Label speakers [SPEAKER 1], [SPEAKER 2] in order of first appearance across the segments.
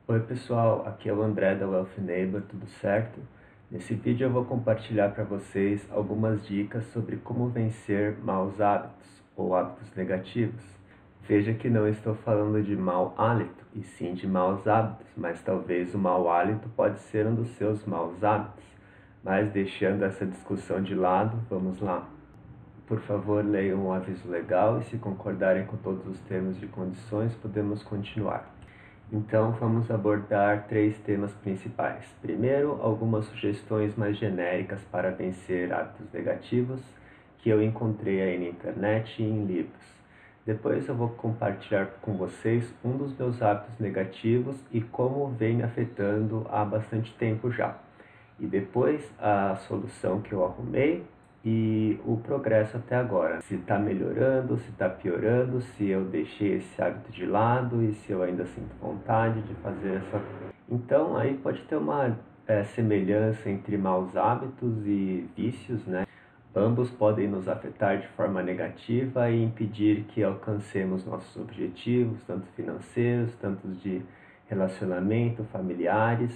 [SPEAKER 1] Oi pessoal, aqui é o André da Wealth Neighbor, tudo certo? Nesse vídeo eu vou compartilhar para vocês algumas dicas sobre como vencer maus hábitos ou hábitos negativos. Veja que não estou falando de mau hálito, e sim de maus hábitos, mas talvez o mau hálito pode ser um dos seus maus hábitos. Mas deixando essa discussão de lado, vamos lá. Por favor, leiam o aviso legal e se concordarem com todos os termos e condições, podemos continuar. Então, vamos abordar três temas principais. Primeiro, algumas sugestões mais genéricas para vencer hábitos negativos que eu encontrei aí na internet e em livros. Depois eu vou compartilhar com vocês um dos meus hábitos negativos e como vem me afetando há bastante tempo já. E depois a solução que eu arrumei e o progresso até agora. Se está melhorando, se está piorando, se eu deixei esse hábito de lado e se eu ainda sinto vontade de fazer essa. Então aí pode ter uma semelhança entre maus hábitos e vícios, né? Ambos podem nos afetar de forma negativa e impedir que alcancemos nossos objetivos, tanto financeiros, tanto de relacionamento, familiares,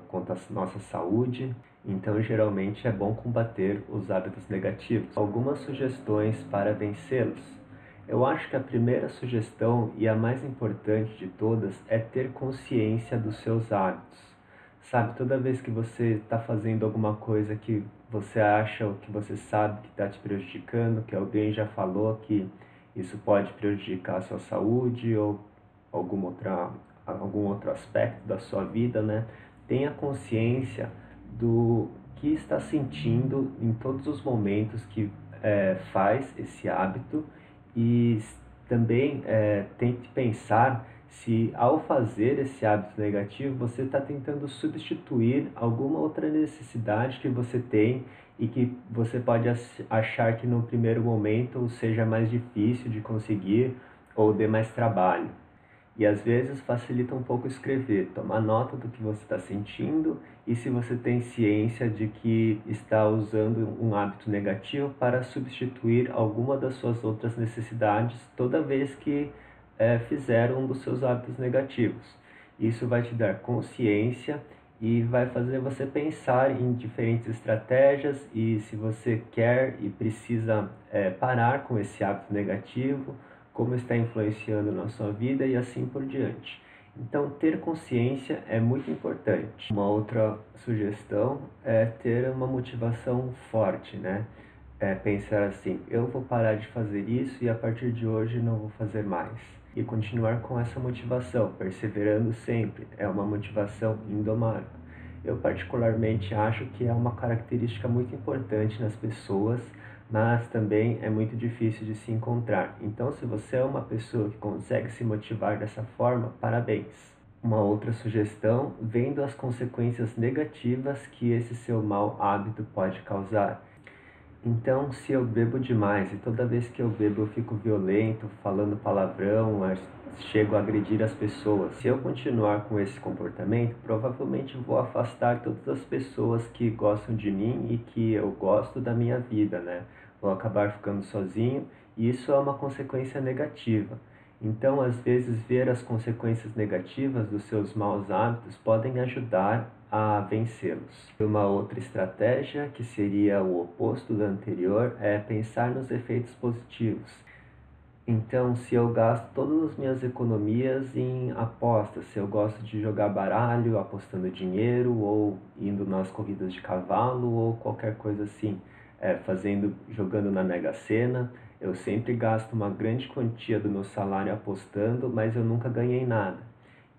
[SPEAKER 1] quanto à nossa saúde. Então, geralmente é bom combater os hábitos negativos. Algumas sugestões para vencê-los. Eu acho que a primeira sugestão e a mais importante de todas é ter consciência dos seus hábitos. Sabe, toda vez que você está fazendo alguma coisa que você acha ou que você sabe que está te prejudicando, que alguém já falou que isso pode prejudicar a sua saúde ou algum outro aspecto da sua vida, né? Tenha consciência do que está sentindo em todos os momentos que faz esse hábito e também tente pensar se ao fazer esse hábito negativo você está tentando substituir alguma outra necessidade que você tem e que você pode achar que no primeiro momento seja mais difícil de conseguir ou dê mais trabalho. E às vezes facilita um pouco escrever, tomar nota do que você está sentindo e se você tem ciência de que está usando um hábito negativo para substituir alguma das suas outras necessidades toda vez que fizer um dos seus hábitos negativos. Isso vai te dar consciência e vai fazer você pensar em diferentes estratégias e se você quer e precisa parar com esse hábito negativo, como está influenciando na sua vida e assim por diante. Então, ter consciência é muito importante. Uma outra sugestão é ter uma motivação forte, né? Pensar assim, eu vou parar de fazer isso e a partir de hoje não vou fazer mais. E continuar com essa motivação, perseverando sempre, é uma motivação indomável. Eu particularmente acho que é uma característica muito importante nas pessoas, mas também é muito difícil de se encontrar. Então, se você é uma pessoa que consegue se motivar dessa forma, parabéns. Uma outra sugestão, vendo as consequências negativas que esse seu mau hábito pode causar. Então, se eu bebo demais e toda vez que eu bebo eu fico violento, falando palavrão, chego a agredir as pessoas, se eu continuar com esse comportamento, provavelmente vou afastar todas as pessoas que gostam de mim e que eu gosto da minha vida, né? Vou acabar ficando sozinho e isso é uma consequência negativa. Então, às vezes, ver as consequências negativas dos seus maus hábitos podem ajudar a vencê-los. Uma outra estratégia, que seria o oposto da anterior, é pensar nos efeitos positivos. Então, se eu gasto todas as minhas economias em apostas, se eu gosto de jogar baralho, apostando dinheiro, ou indo nas corridas de cavalo, ou qualquer coisa assim, jogando na Mega Sena, eu sempre gasto uma grande quantia do meu salário apostando, mas eu nunca ganhei nada.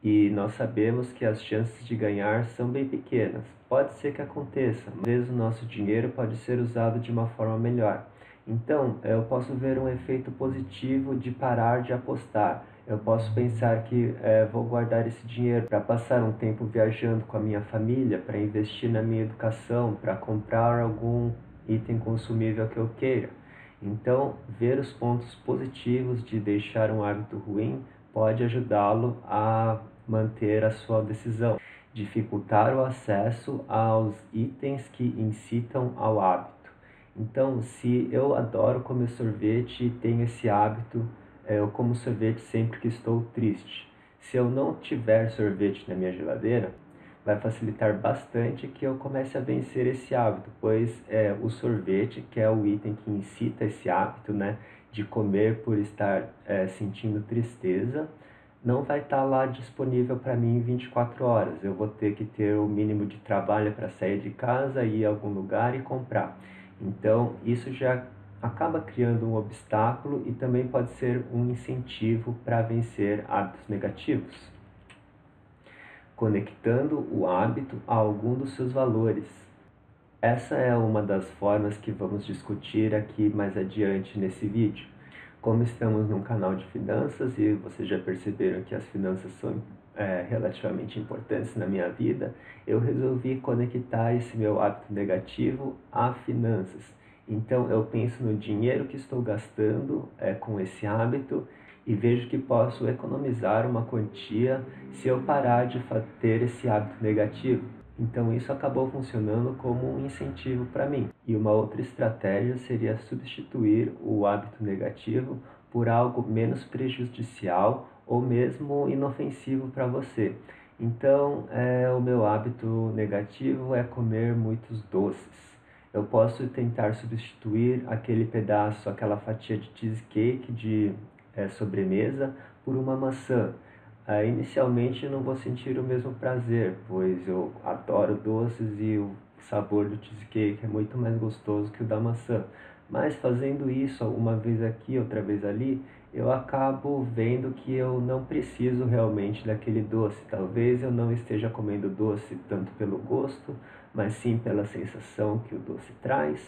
[SPEAKER 1] E nós sabemos que as chances de ganhar são bem pequenas. Pode ser que aconteça, mas às vezes o nosso dinheiro pode ser usado de uma forma melhor. Então, eu posso ver um efeito positivo de parar de apostar. Eu posso pensar que vou guardar esse dinheiro para passar um tempo viajando com a minha família, para investir na minha educação, para comprar algum item consumível que eu queira. Então, ver os pontos positivos de deixar um hábito ruim pode ajudá-lo a manter a sua decisão. Dificultar o acesso aos itens que incitam ao hábito. Então, se eu adoro comer sorvete e tenho esse hábito, eu como sorvete sempre que estou triste. Se eu não tiver sorvete na minha geladeira, vai facilitar bastante que eu comece a vencer esse hábito, pois o sorvete, que é o item que incita esse hábito, né, de comer por estar sentindo tristeza, não vai estar lá disponível para mim em 24 horas. Eu vou ter que ter o mínimo de trabalho para sair de casa, ir a algum lugar e comprar. Então, isso já acaba criando um obstáculo e também pode ser um incentivo para vencer hábitos negativos, conectando o hábito a algum dos seus valores. Essa é uma das formas que vamos discutir aqui mais adiante nesse vídeo. Como estamos num canal de finanças e vocês já perceberam que as finanças são relativamente importantes na minha vida, eu resolvi conectar esse meu hábito negativo a finanças. Então eu penso no dinheiro que estou gastando com esse hábito e vejo que posso economizar uma quantia se eu parar de ter esse hábito negativo. Então isso acabou funcionando como um incentivo para mim. E uma outra estratégia seria substituir o hábito negativo por algo menos prejudicial ou mesmo inofensivo para você. Então, o meu hábito negativo é comer muitos doces. Eu posso tentar substituir aquele pedaço, aquela fatia de cheesecake de sobremesa por uma maçã. Inicialmente eu não vou sentir o mesmo prazer, pois eu adoro doces e o sabor do cheesecake é muito mais gostoso que o da maçã. Mas fazendo isso uma vez aqui, outra vez ali, eu acabo vendo que eu não preciso realmente daquele doce. Talvez eu não esteja comendo doce tanto pelo gosto, mas sim pela sensação que o doce traz.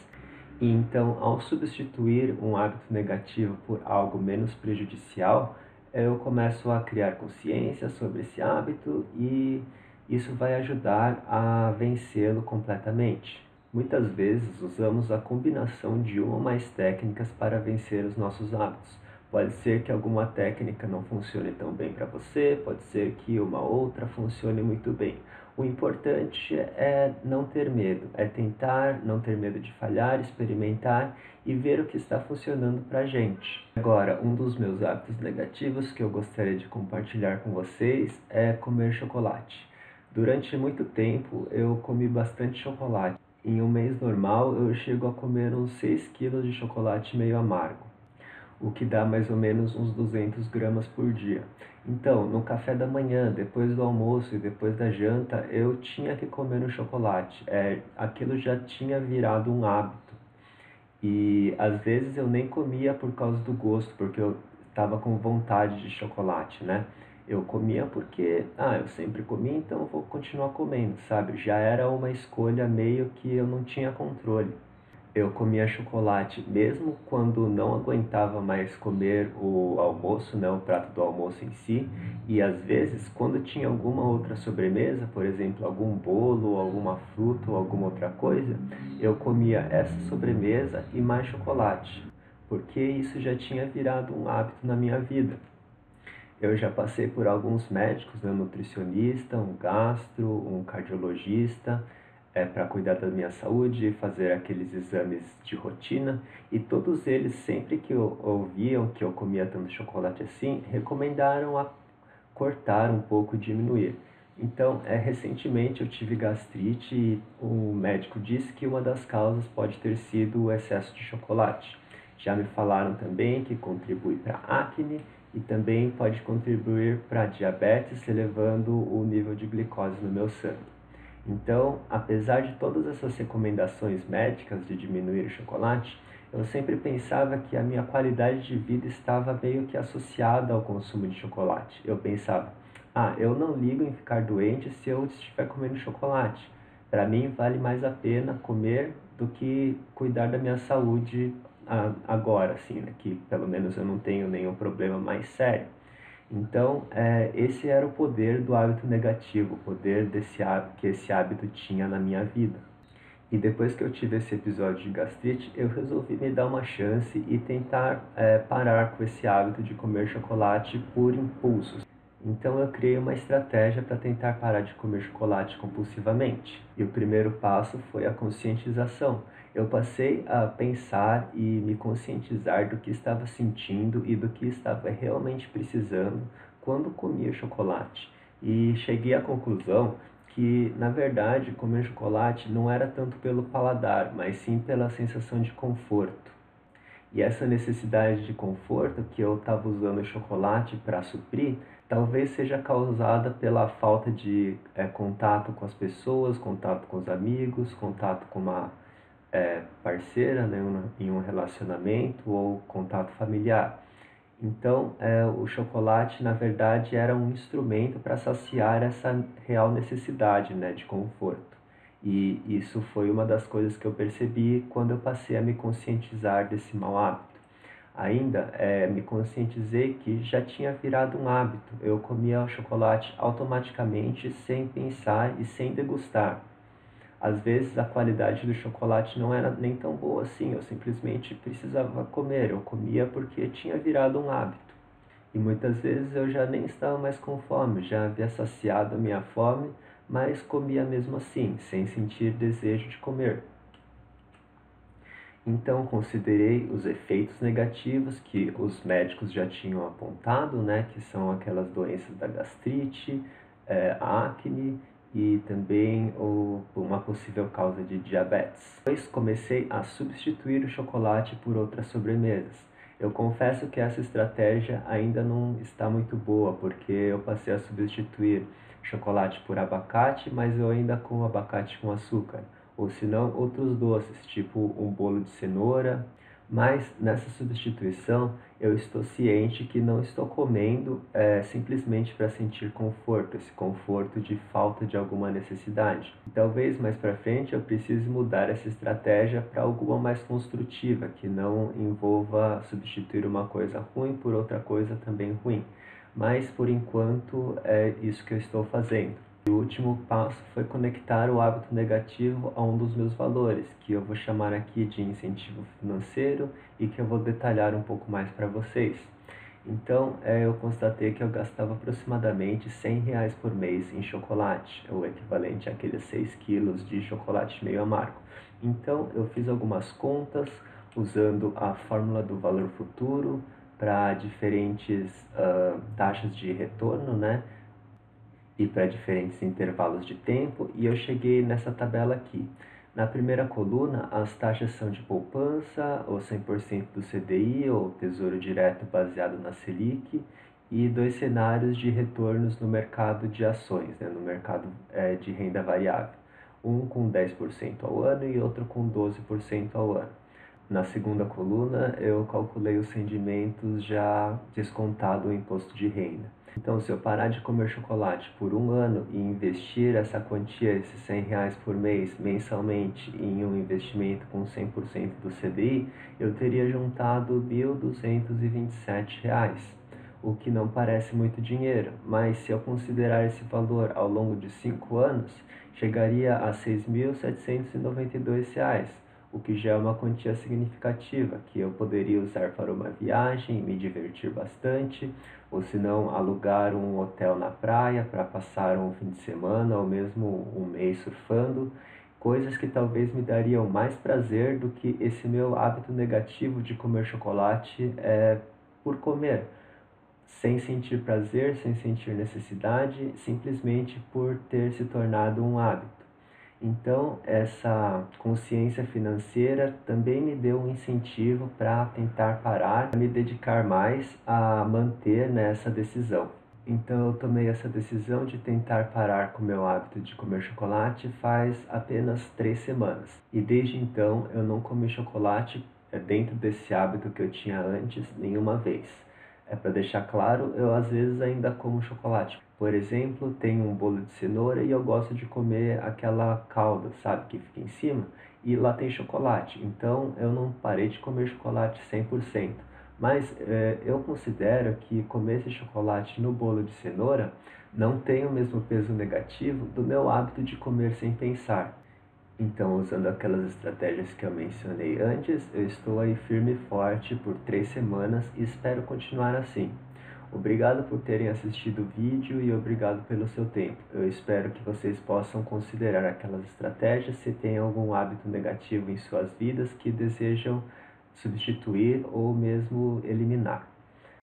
[SPEAKER 1] E então, ao substituir um hábito negativo por algo menos prejudicial, eu começo a criar consciência sobre esse hábito e isso vai ajudar a vencê-lo completamente. Muitas vezes usamos a combinação de uma ou mais técnicas para vencer os nossos hábitos. Pode ser que alguma técnica não funcione tão bem para você, pode ser que uma outra funcione muito bem. O importante é não ter medo, é tentar, não ter medo de falhar, experimentar e ver o que está funcionando para a gente. Agora, um dos meus hábitos negativos que eu gostaria de compartilhar com vocês é comer chocolate. Durante muito tempo eu comi bastante chocolate. Em um mês normal eu chego a comer uns 6 quilos de chocolate meio amargo, o que dá mais ou menos uns 200 gramas por dia. Então, no café da manhã, depois do almoço e depois da janta, eu tinha que comer um chocolate. Aquilo já tinha virado um hábito. E às vezes eu nem comia por causa do gosto, porque eu estava com vontade de chocolate, né? Eu comia porque, eu sempre comi, então eu vou continuar comendo, sabe? Já era uma escolha meio que eu não tinha controle. Eu comia chocolate mesmo quando não aguentava mais comer o almoço, né, o prato do almoço em si, e às vezes quando tinha alguma outra sobremesa, por exemplo, algum bolo, alguma fruta ou alguma outra coisa, eu comia essa sobremesa e mais chocolate, porque isso já tinha virado um hábito na minha vida. Eu já passei por alguns médicos, né, um nutricionista, um gastro, um cardiologista, para cuidar da minha saúde, fazer aqueles exames de rotina, e todos eles, sempre que ouviam que eu comia tanto chocolate assim, recomendaram a cortar um pouco e diminuir. Então, recentemente eu tive gastrite e o médico disse que uma das causas pode ter sido o excesso de chocolate. Já me falaram também que contribui para acne e também pode contribuir para diabetes, elevando o nível de glicose no meu sangue. Então, apesar de todas essas recomendações médicas de diminuir o chocolate, eu sempre pensava que a minha qualidade de vida estava meio que associada ao consumo de chocolate. Eu pensava, eu não ligo em ficar doente se eu estiver comendo chocolate. Para mim, vale mais a pena comer do que cuidar da minha saúde agora, assim, né? Que pelo menos eu não tenho nenhum problema mais sério. Então, esse era o poder do hábito negativo, o poder desse hábito, que esse hábito tinha na minha vida. E depois que eu tive esse episódio de gastrite, eu resolvi me dar uma chance e tentar parar com esse hábito de comer chocolate por impulsos. Então eu criei uma estratégia para tentar parar de comer chocolate compulsivamente. E o primeiro passo foi a conscientização. Eu passei a pensar e me conscientizar do que estava sentindo e do que estava realmente precisando quando comia chocolate. E cheguei à conclusão que, na verdade, comer chocolate não era tanto pelo paladar, mas sim pela sensação de conforto. E essa necessidade de conforto que eu estava usando o chocolate para suprir, talvez seja causada pela falta de contato com as pessoas, contato com os amigos, contato com uma parceira, né, em um relacionamento ou contato familiar. Então, o chocolate, na verdade, era um instrumento para saciar essa real necessidade, né, de conforto. E isso foi uma das coisas que eu percebi quando eu passei a me conscientizar desse mau hábito. Ainda me conscientizei que já tinha virado um hábito. Eu comia o chocolate automaticamente, sem pensar e sem degustar. Às vezes a qualidade do chocolate não era nem tão boa assim, eu simplesmente precisava comer. Eu comia porque tinha virado um hábito. E muitas vezes eu já nem estava mais com fome, já havia saciado a minha fome, mas comia mesmo assim, sem sentir desejo de comer. Então considerei os efeitos negativos que os médicos já tinham apontado, né, que são aquelas doenças da gastrite, acne e também uma possível causa de diabetes. Depois comecei a substituir o chocolate por outras sobremesas. Eu confesso que essa estratégia ainda não está muito boa, porque eu passei a substituir chocolate por abacate, mas eu ainda como abacate com açúcar, ou se não, outros doces, tipo um bolo de cenoura. Mas nessa substituição eu estou ciente que não estou comendo simplesmente para sentir conforto, esse conforto de falta de alguma necessidade. Talvez mais para frente eu precise mudar essa estratégia para alguma mais construtiva, que não envolva substituir uma coisa ruim por outra coisa também ruim. Mas por enquanto é isso que eu estou fazendo. O último passo foi conectar o hábito negativo a um dos meus valores, que eu vou chamar aqui de incentivo financeiro e que eu vou detalhar um pouco mais para vocês. Então, eu constatei que eu gastava aproximadamente R$ 100 por mês em chocolate, o equivalente àqueles 6 quilos de chocolate meio amargo. Então, eu fiz algumas contas usando a fórmula do valor futuro para diferentes taxas de retorno, né? E para diferentes intervalos de tempo, e eu cheguei nessa tabela aqui. Na primeira coluna, as taxas são de poupança, ou 100% do CDI, ou Tesouro Direto baseado na Selic, e dois cenários de retornos no mercado de ações, né, no mercado de renda variável. Um com 10% ao ano e outro com 12% ao ano. Na segunda coluna, eu calculei os rendimentos já descontado o imposto de renda. Então, se eu parar de comer chocolate por um ano e investir essa quantia, esses R$ 100 por mês, mensalmente, em um investimento com 100% do CDI, eu teria juntado R$ 1.227, o que não parece muito dinheiro, mas se eu considerar esse valor ao longo de 5 anos, chegaria a R$ 6.792, o que já é uma quantia significativa, que eu poderia usar para uma viagem, me divertir bastante, ou se não, alugar um hotel na praia para passar um fim de semana ou mesmo um mês surfando, coisas que talvez me dariam mais prazer do que esse meu hábito negativo de comer chocolate por comer, sem sentir prazer, sem sentir necessidade, simplesmente por ter se tornado um hábito. Então, essa consciência financeira também me deu um incentivo para tentar parar, me dedicar mais a manter nessa decisão. Então, eu tomei essa decisão de tentar parar com o meu hábito de comer chocolate faz apenas 3 semanas. E desde então, eu não comi chocolate dentro desse hábito que eu tinha antes nenhuma vez. Para deixar claro, eu às vezes ainda como chocolate. Por exemplo, tem um bolo de cenoura e eu gosto de comer aquela calda, sabe, que fica em cima, e lá tem chocolate. Então eu não parei de comer chocolate 100%. Mas eu considero que comer esse chocolate no bolo de cenoura não tem o mesmo peso negativo do meu hábito de comer sem pensar. Então, usando aquelas estratégias que eu mencionei antes, eu estou aí firme e forte por 3 semanas e espero continuar assim. Obrigado por terem assistido o vídeo e obrigado pelo seu tempo. Eu espero que vocês possam considerar aquelas estratégias se tem algum hábito negativo em suas vidas que desejam substituir ou mesmo eliminar.